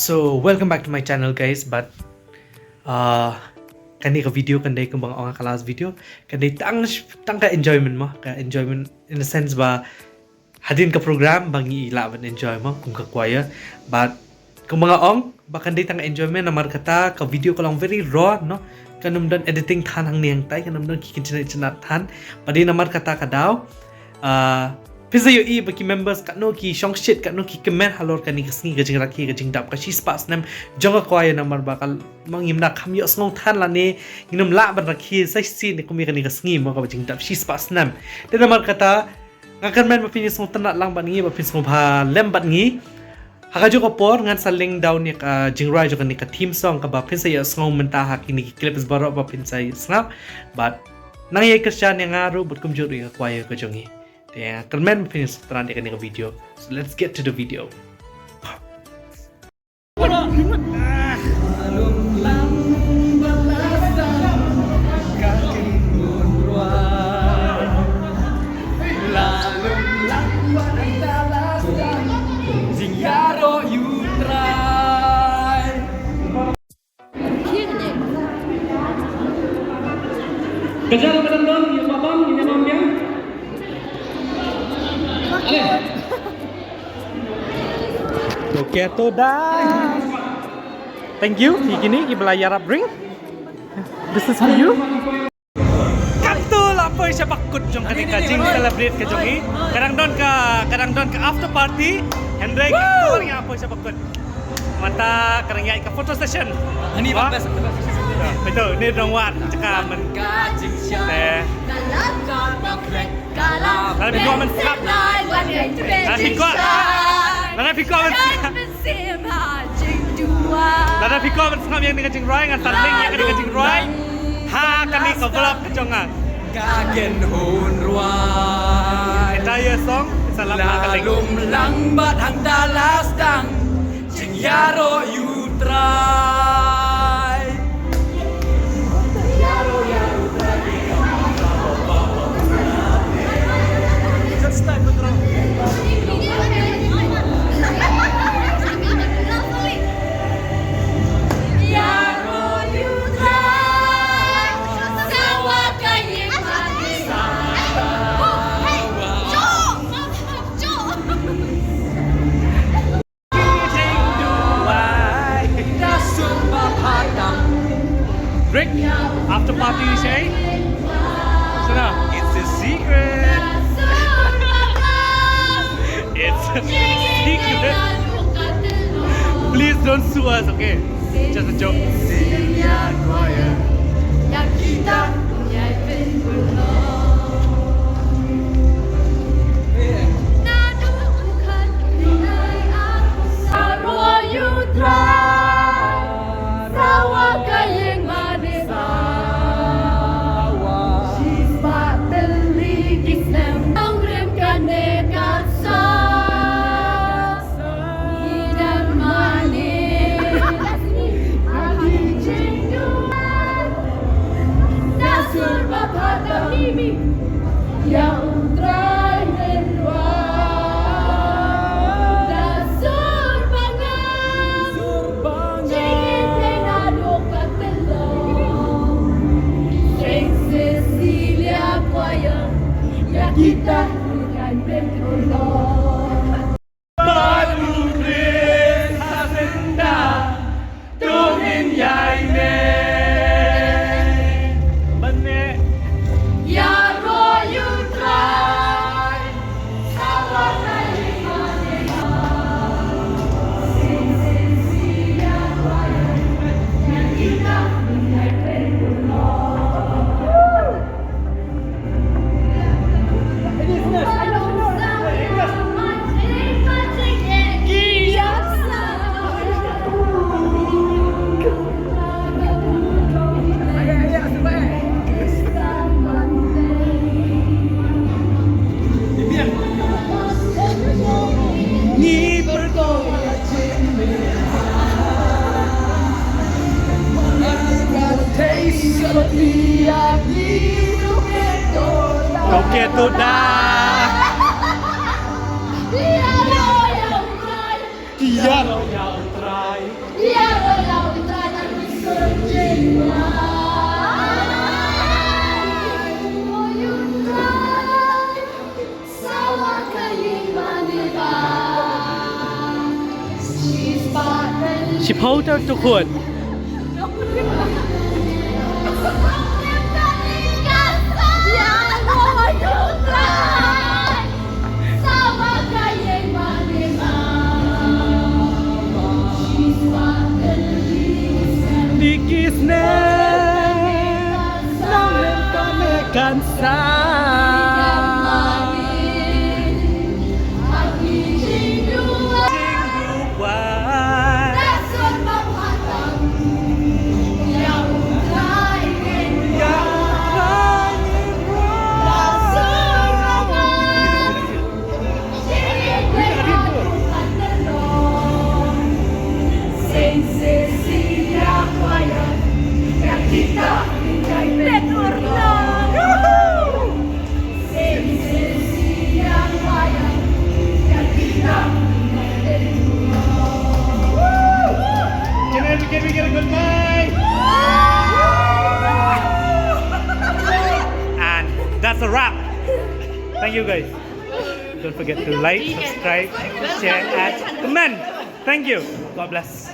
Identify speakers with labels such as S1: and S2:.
S1: So welcome back to my channel guys, but kani ka video kanday kung mga orang kalas video kanday tang ka enjoyment mo ka enjoyment in the sense ba hadin ka program bangi ilaban enjoy mo kung ka kwaya, but kung mga ong ba kanday tang enjoyment na markata ka video ko lang very raw no kanumdan editing tanang niyang tay kanumdan kikincinat tan padi na markata ka daw Pisa yo i baki members kat no ki shong shit kat no ki kmen halor kan ni kasni gajing rakhi gajing dap ka shi spas nam jonga kwaya namar bakal mangim na kham yo snong than la ne inum la ban rakhi sai si ni kumi kan ni kasni mo ka gajing dap shi spas nam te namar kata ngakan men mapini snong tanat lang ban ngi mapin snong ba lem ban ngi haka jo ko por ngan saling down ni ka jingrai jo kan ni ka theme song ka ba pisa yo snong menta ha ki ni clips baro ba pin sai snap but nang ye kasya ni ngaru but kum jo ri ka kwaya ka jongi. Yeah, kmen finish terang di video. So let's get to the video. Kejar kadang-kadang ya babam ini babam. Okay, to dah. Thank you. Gini, belayar bring. This is for you. Katul apa siya bakut jong kanika jing celebrate ke jongi. Kadang don ka after party. Hendrik katul yang apa siya bakut. Mata kadang ya ke photo session. Ini bagus. Betul, ini dong wan cakap men. Kalau biko men slap. Lada piko men skam yang dengan jing rwai ngan taling yang dengan jing rwai. Ha kami ka vlog ka jonga. Kagen hun rwai. Entire song salam ka lum lang bat hang dalas dang. Jing yaro you try. Yaro try. Just start betul. Break after party you say? So now, it's a secret. It's a secret. Please don't sue us, okay? Just a joke. Kita bukan bertolong. Baru beri hasenda, tungin yai me. Bane. Ya ro you try. Sabar lagi mana? Sisi ya wayang yang kita bukan bertolong. Okay, tu dah. Dia lo yang try. Chipotle to Kun. Dikisne namin kami kansa. Can we get a good night? And that's a wrap. Thank you guys. Don't forget to like, subscribe, share, and comment. Thank you. God bless.